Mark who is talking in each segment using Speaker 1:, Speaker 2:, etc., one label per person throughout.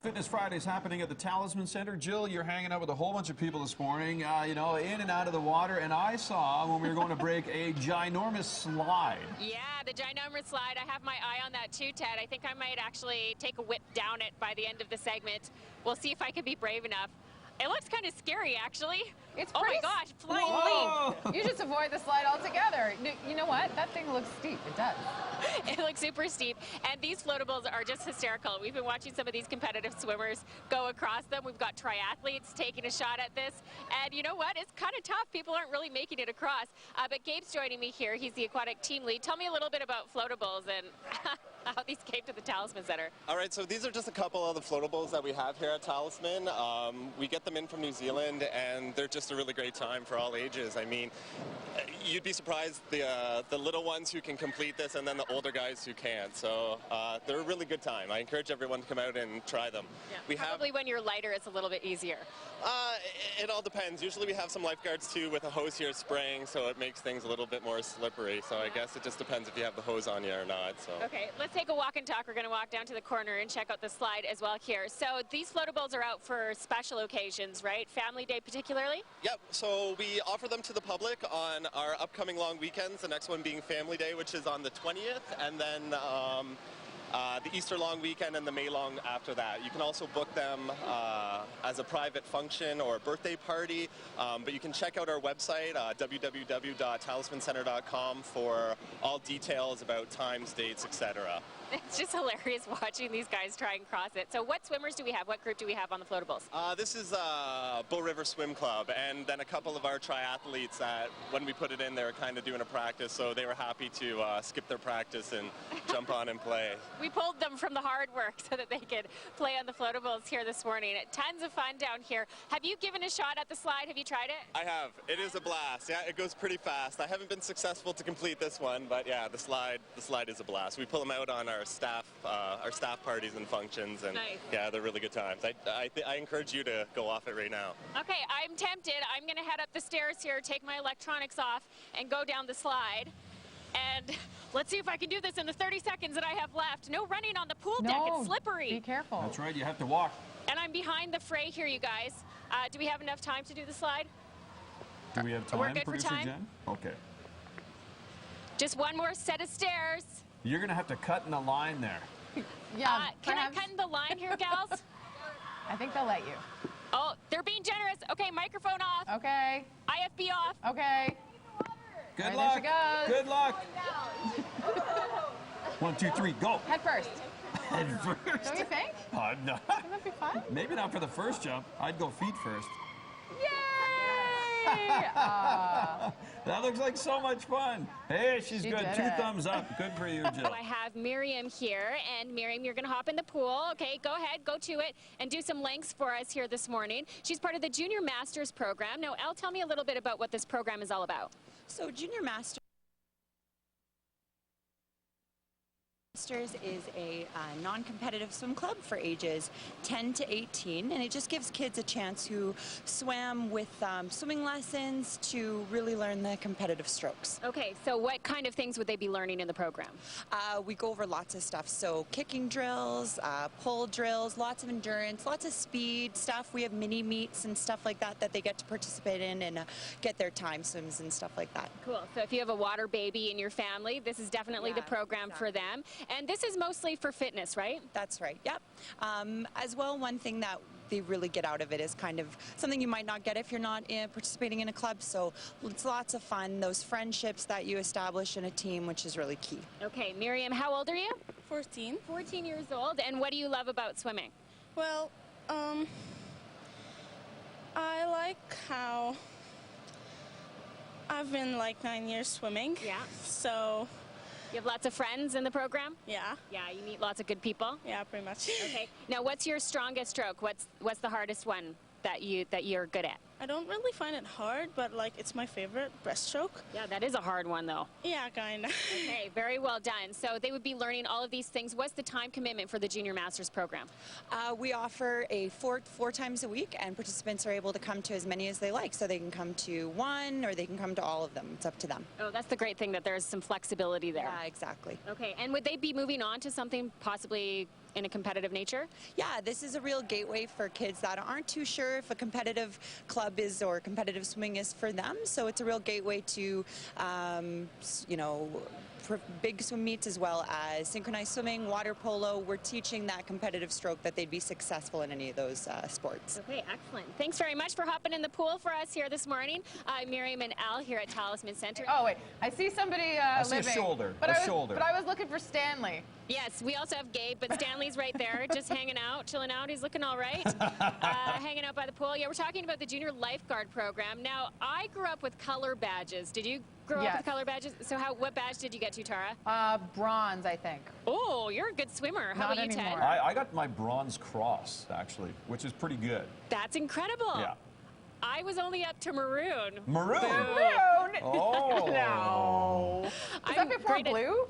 Speaker 1: Fitness Friday is happening at the Talisman Center. Jill, you're hanging out with a whole bunch of people this morning, you know, in and out of the water. And I saw, when we were going to break, a ginormous slide.
Speaker 2: Yeah, the ginormous slide. I have my eye on that too, Ted. I think I might actually take a whip down it by the end of the segment. We'll see if I can be brave enough. It looks kind of scary, actually.
Speaker 3: It's
Speaker 2: oh my gosh, flying leap.
Speaker 3: You just avoid the slide altogether. You know what? That thing looks steep. It does.
Speaker 2: It looks super steep, and these floatables are just hysterical. We've been watching some of these competitive swimmers go across them. We've got triathletes taking a shot at this, and you know what? It's kind of tough. People aren't really making it across, but Gabe's joining me here. He's the aquatic team lead. Tell me a little bit about floatables and how these came to the Talisman Center.
Speaker 4: All right, so these are just a couple of the floatables that we have here at Talisman. We get them in from New Zealand, and they're just a really great time for all ages. I mean, you'd be surprised the little ones who can complete this, and then the older guys who can't. So they're a really good time. I encourage everyone to come out and try them.
Speaker 2: Yeah, probably when you're lighter, it's a little bit easier.
Speaker 4: It all depends. Usually we have some lifeguards too with a hose here spraying, so it makes things a little bit more slippery. So I guess it just depends if you have the hose on you or not. So.
Speaker 2: Okay, let's take a walk and talk. We're going to walk down to the corner and check out the slide as well here. So these floatables are out for special occasions, right? Family Day particularly?
Speaker 4: Yep, so we offer them to the public on our upcoming long weekends, the next one being Family Day, which is on the 20th, and then the Easter long weekend and the May long after that. You can also book them as a private function or a birthday party, but you can check out our website, www.talismancenter.com, for all details about times, dates, etc.
Speaker 2: It's just hilarious watching these guys try and cross it. So what swimmers do we have? What group do we have on the floatables?
Speaker 4: This is Bull River Swim Club, and then a couple of our triathletes that, when we put it in, they were kind of doing a practice, so they were happy to skip their practice and jump on and play.
Speaker 2: We pulled them from the hard work so that they could play on the floatables here this morning. Tons of fun down here. Have you given a shot at the slide? Have you tried it?
Speaker 4: I have. It is a blast. Yeah, it goes pretty fast. I haven't been successful to complete this one, but yeah, the slide is a blast. We pull them out on our staff parties and functions, and
Speaker 2: nice.
Speaker 4: Yeah, they're really good times. I encourage you to go off it right now.
Speaker 2: Okay, I'm tempted. I'm going to head up the stairs here, take my electronics off, and go down the slide. And let's see if I can do this in the 30 seconds that I have left. No running on the pool deck. It's slippery.
Speaker 3: Be careful.
Speaker 1: That's right. You have to walk.
Speaker 2: And I'm behind the fray here, you guys. Do we have enough time to do the slide?
Speaker 1: Do we have time?
Speaker 2: We're good for time?
Speaker 1: Jen? Okay.
Speaker 2: Just one more set of stairs.
Speaker 1: You're going to have to cut in a line there.
Speaker 3: Yeah.
Speaker 2: Can I cut in the line here, gals?
Speaker 3: I think they'll let you.
Speaker 2: Oh, they're being generous. Okay, microphone off.
Speaker 3: Okay.
Speaker 2: IFB off.
Speaker 3: Okay.
Speaker 1: Good
Speaker 3: Right,
Speaker 1: luck.
Speaker 3: there she goes.
Speaker 1: Good luck. 1, 2, 3, go.
Speaker 3: Head first.
Speaker 1: Head first.
Speaker 3: Don't you think?
Speaker 1: No.
Speaker 3: Wouldn't that be fun?
Speaker 1: Maybe not for the first jump. I'd go feet first.
Speaker 3: Yay!
Speaker 1: That looks like so much fun. Hey, she's good. 2 thumbs up. Good for you, Jill.
Speaker 2: I have Miriam here, and Miriam, you're going to hop in the pool. Okay, go ahead, go to it, and do some lengths for us here this morning. She's part of the Junior Masters program. Now, Elle, tell me a little bit about what this program is all about.
Speaker 5: So Junior Masters is a non-competitive swim club for ages 10 to 18, and it just gives kids a chance who swam with swimming lessons to really learn the competitive strokes.
Speaker 2: Okay, so what kind of things would they be learning in the program?
Speaker 5: We go over lots of stuff, so kicking drills, pull drills, lots of endurance, lots of speed stuff. We have mini meets and stuff like that that they get to participate in and get their time swims and stuff like that.
Speaker 2: Cool, so if you have a water baby in your family, this is definitely the program for them. And this is mostly for fitness, right?
Speaker 5: That's right, yep. As well, one thing that they really get out of it is kind of something you might not get if you're not participating in a club. So it's lots of fun, those friendships that you establish in a team, which is really key.
Speaker 2: Okay, Miriam, how old are you?
Speaker 6: 14.
Speaker 2: 14 years old. And what do you love about swimming?
Speaker 6: Well, I like how I've been like 9 years swimming.
Speaker 2: Yeah.
Speaker 6: So
Speaker 2: you have lots of friends in the program?
Speaker 6: yeah.
Speaker 2: Yeah, you meet lots of good people?
Speaker 6: Yeah, pretty much.
Speaker 2: Okay. Now, what's your strongest stroke? What's the hardest one that you're good at?
Speaker 6: I don't really find it hard, but like it's my favorite breaststroke.
Speaker 2: Yeah, that is a hard one, though.
Speaker 6: Yeah, kind of.
Speaker 2: Okay, very well done. So they would be learning all of these things. What's the time commitment for the Junior Masters program?
Speaker 5: We offer a four times a week, and participants are able to come to as many as they like. So they can come to one, or they can come to all of them. It's up to them.
Speaker 2: Oh, that's the great thing, that there's some flexibility there.
Speaker 5: Yeah, exactly.
Speaker 2: Okay, and would they be moving on to something possibly in a competitive nature?
Speaker 5: Yeah, this is a real gateway for kids that aren't too sure if a competitive club is or competitive swimming is for them. So it's a real gateway to, you know, big swim meets as well as synchronized swimming, water polo. We're teaching that competitive stroke that they'd be successful in any of those sports.
Speaker 2: Okay, excellent. Thanks very much for hopping in the pool for us here this morning. Miriam and Al here at Talisman Center.
Speaker 3: Oh, wait. I see somebody
Speaker 1: I see
Speaker 3: living.
Speaker 1: a shoulder.
Speaker 3: But
Speaker 1: shoulder.
Speaker 3: But I was looking for Stanley.
Speaker 2: Yes, we also have Gabe, but Stanley's right there, just hanging out, chilling out. He's looking all right, hanging out by the pool. Yeah, we're talking about the Junior Lifeguard program. Now, I grew up with color badges. Did you grow up with color badges? So what badge did you get to, Tara?
Speaker 3: Bronze, I think.
Speaker 2: Oh, you're a good swimmer. How
Speaker 3: Not
Speaker 2: about you, Ted?
Speaker 3: anymore.
Speaker 1: I got my bronze cross, actually, which is pretty good.
Speaker 2: That's incredible.
Speaker 1: Yeah.
Speaker 2: I was only up to maroon.
Speaker 1: Maroon?
Speaker 3: Maroon!
Speaker 1: Oh.
Speaker 3: No. Is that before blue?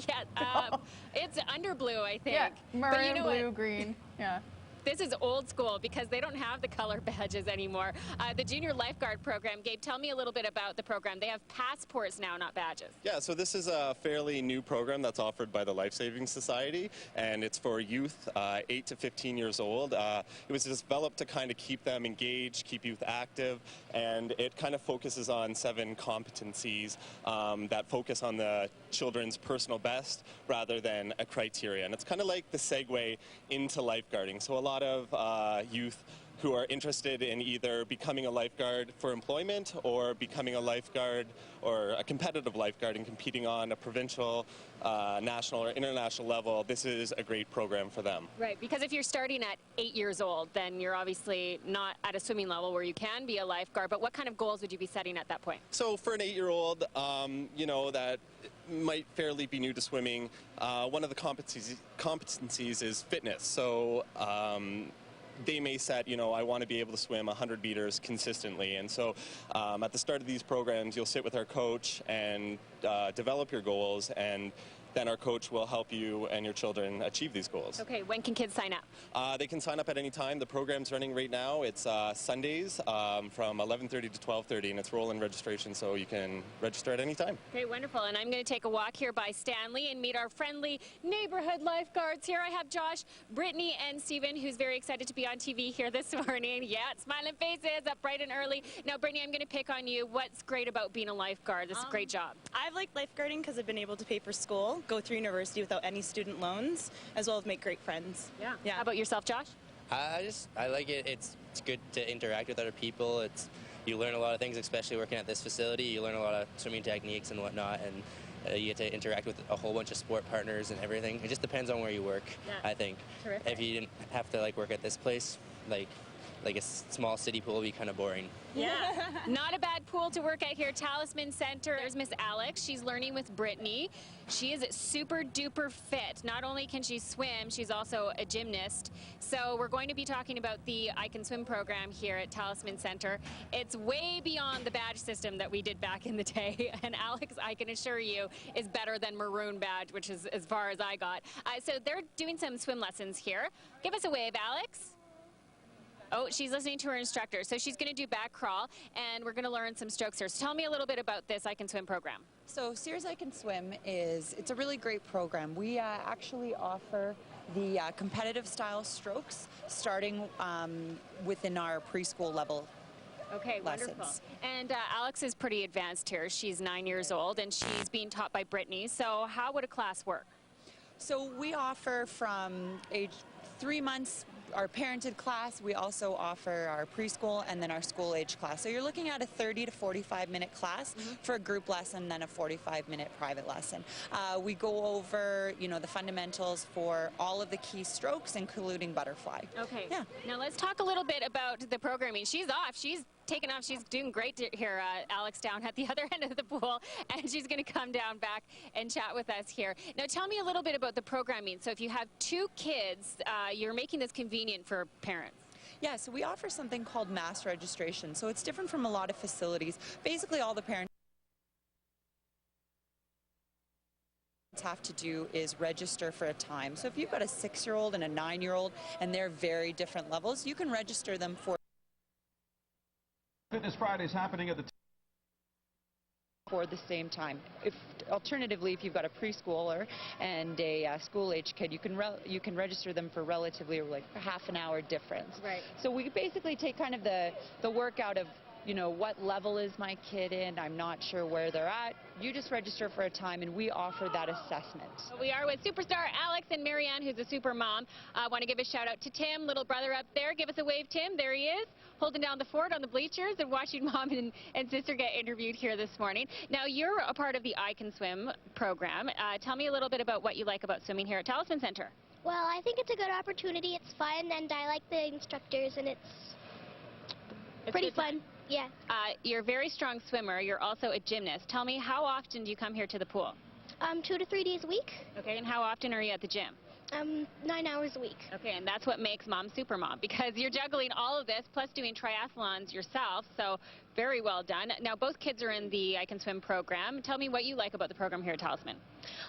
Speaker 2: Yeah, it's under blue, I think.
Speaker 3: Yeah, maroon,
Speaker 2: but you know
Speaker 3: blue,
Speaker 2: what?
Speaker 3: green. Yeah.
Speaker 2: This is old school because they don't have the color badges anymore. The Junior Lifeguard program, Gabe, tell me a little bit about the program. They have passports now, not badges.
Speaker 4: Yeah, so this is a fairly new program that's offered by the Life Saving Society, and it's for youth 8 to 15 years old. It was developed to kind of keep them engaged, keep youth active, and it kind of focuses on 7 competencies that focus on the children's personal best rather than a criteria. And it's kind of like the segue into lifeguarding. So a lot of youth who are interested in either becoming a lifeguard for employment or becoming a lifeguard or a competitive lifeguard and competing on a provincial, national, or international level, this is a great program for them.
Speaker 2: Right, because if you're starting at 8 years old, then you're obviously not at a swimming level where you can be a lifeguard, but what kind of goals would you be setting at that point?
Speaker 4: So for an 8-year-old, you know, that might fairly be new to swimming, one of the competencies is fitness. So they may set, you know, I want to be able to swim 100 meters consistently. And so at the start of these programs, you'll sit with our coach and develop your goals, and then our coach will help you and your children achieve these goals.
Speaker 2: Okay, when can kids sign up?
Speaker 4: They can sign up at any time. The program's running right now. It's Sundays from 11:30 to 12:30, and it's roll-in registration, so you can register at any time.
Speaker 2: Okay, wonderful. And I'm going to take a walk here by Stanley and meet our friendly neighborhood lifeguards. Here I have Josh, Brittany, and Stephen, who's very excited to be on TV here this morning. Yeah, smiling faces, up bright and early. Now, Brittany, I'm going to pick on you. What's great about being a lifeguard? This is a great job.
Speaker 6: I've liked lifeguarding because I've been able to pay for school, go through university without any student loans, as well as make great friends.
Speaker 2: Yeah. How about yourself, Josh?
Speaker 7: I like it. It's good to interact with other people. You learn a lot of things, especially working at this facility. You learn a lot of swimming techniques and whatnot, and you get to interact with a whole bunch of sport partners and everything. It just depends on where you work, I think.
Speaker 2: Terrific.
Speaker 7: If you didn't have to work at this place, like a small city pool would be kind of boring.
Speaker 2: Yeah, not a bad pool to work at here, Talisman Center. There's Miss Alex. She's learning with Brittany. She is super duper fit. Not only can she swim, she's also a gymnast. So we're going to be talking about the I Can Swim program here at Talisman Center. It's way beyond the badge system that we did back in the day. And Alex, I can assure you, is better than maroon badge, which is as far as I got. So they're doing some swim lessons here. Give us a wave, Alex. Oh, she's listening to her instructor. So she's going to do back crawl, and we're going to learn some strokes here. So tell me a little bit about this I Can Swim program.
Speaker 5: So SEARS I Can Swim it's a really great program. We actually offer the competitive style strokes starting within our preschool level.
Speaker 2: Okay,
Speaker 5: lessons.
Speaker 2: Wonderful. And Alex is pretty advanced here. She's 9 years old, and she's being taught by Brittany. So how would a class work?
Speaker 5: So we offer from age 3 months our parented class. We also offer our preschool and then our school age class. So you're looking at a 30 to 45 minute class for a group lesson, then a 45-minute private lesson. We go over, you know, the fundamentals for all of the key strokes, including butterfly.
Speaker 2: Okay.
Speaker 5: Yeah.
Speaker 2: Now let's talk a little bit about the programming. She's off. She's taken off. She's doing great here, Alex, down at the other end of the pool, and she's going to come down back and chat with us here. Now, tell me a little bit about the programming. So if you have 2 kids, you're making this convenient for parents.
Speaker 5: Yeah, so we offer something called mass registration. So it's different from a lot of facilities. Basically, all the parents have to do is register for a time. So if you've got a 6-year-old and a 9-year-old and they're very different levels, you can register them for
Speaker 1: Fitness Friday is happening at the
Speaker 8: the same time. Alternatively, if you've got a preschooler and a school-age kid, you can register them for relatively like half an hour difference.
Speaker 2: Right.
Speaker 8: So we basically take kind of the work out of, you know, what level is my kid in? I'm not sure where they're at. You just register for a time, and we offer that assessment.
Speaker 2: We are with superstar Alex and Marianne, who's a super mom. I want to give a shout out to Tim, little brother up there. Give us a wave, Tim. There he is, holding down the fort on the bleachers and watching mom and sister get interviewed here this morning. Now, you're a part of the I Can Swim program. Tell me a little bit about what you like about swimming here at Talisman Center.
Speaker 9: Well, I think it's a good opportunity. It's fun, and I like the instructors, and it's pretty fun. Yeah.
Speaker 2: You're a very strong swimmer. You're also a gymnast. Tell me, how often do you come here to the pool?
Speaker 9: 2 to 3 days a week.
Speaker 2: Okay, and how often are you at the gym?
Speaker 9: 9 hours a week.
Speaker 2: Okay, and that's what makes mom super mom, because you're juggling all of this plus doing triathlons yourself, so very well done. Now, both kids are in the I Can Swim program. Tell me what you like about the program here at Talisman.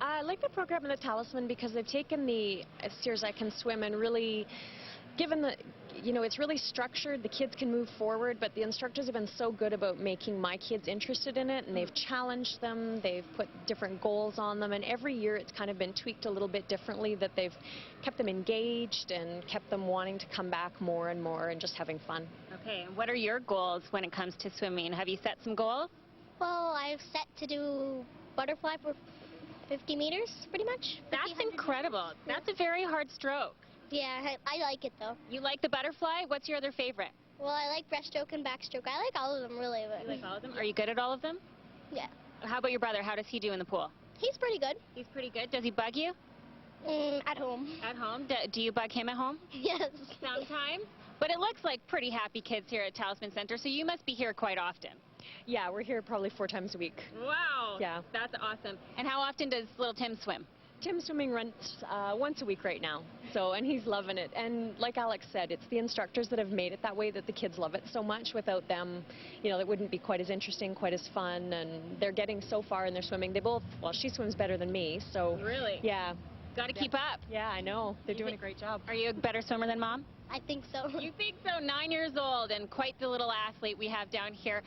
Speaker 10: I like the program in the Talisman because they've taken the SEARS I Can Swim and really given the, you know, it's really structured. The kids can move forward, but the instructors have been so good about making my kids interested in it, and they've challenged them. They've put different goals on them, and every year it's kind of been tweaked a little bit differently, that they've kept them engaged and kept them wanting to come back more and more and just having fun.
Speaker 2: Okay, and what are your goals when it comes to swimming? Have you set some goals?
Speaker 9: Well, I've set to do butterfly for 50 meters, pretty much.
Speaker 2: That's incredible. That's a very hard stroke.
Speaker 9: Yeah, I like it, though.
Speaker 2: You like the butterfly? What's your other favorite?
Speaker 9: Well, I like breaststroke and backstroke. I like all of them, really. But...
Speaker 2: You like all of them? Are you good at all of them?
Speaker 9: Yeah.
Speaker 2: How about your brother? How does he do in the pool?
Speaker 9: He's pretty good.
Speaker 2: He's pretty good. Does he bug you?
Speaker 9: At home.
Speaker 2: At home? Do you bug him at home?
Speaker 9: Yes.
Speaker 2: Sometimes? But it looks like pretty happy kids here at Talisman Center, so you must be here quite often.
Speaker 10: Yeah, we're here probably 4 times a week.
Speaker 2: Wow.
Speaker 10: Yeah.
Speaker 2: That's awesome. And how often does little Tim swim?
Speaker 10: Tim's swimming runs once a week right now, and he's loving it. And like Alex said, it's the instructors that have made it that way, that the kids love it so much. Without them, you know, it wouldn't be quite as interesting, quite as fun, and they're getting so far in their swimming. They both, well, she swims better than me, so.
Speaker 2: Really?
Speaker 10: Yeah.
Speaker 2: Got to keep up.
Speaker 10: Yeah, I know. They're doing a great job.
Speaker 2: Are you a better swimmer than mom?
Speaker 9: I think so.
Speaker 2: You think so? 9 years old and quite the little athlete we have down here.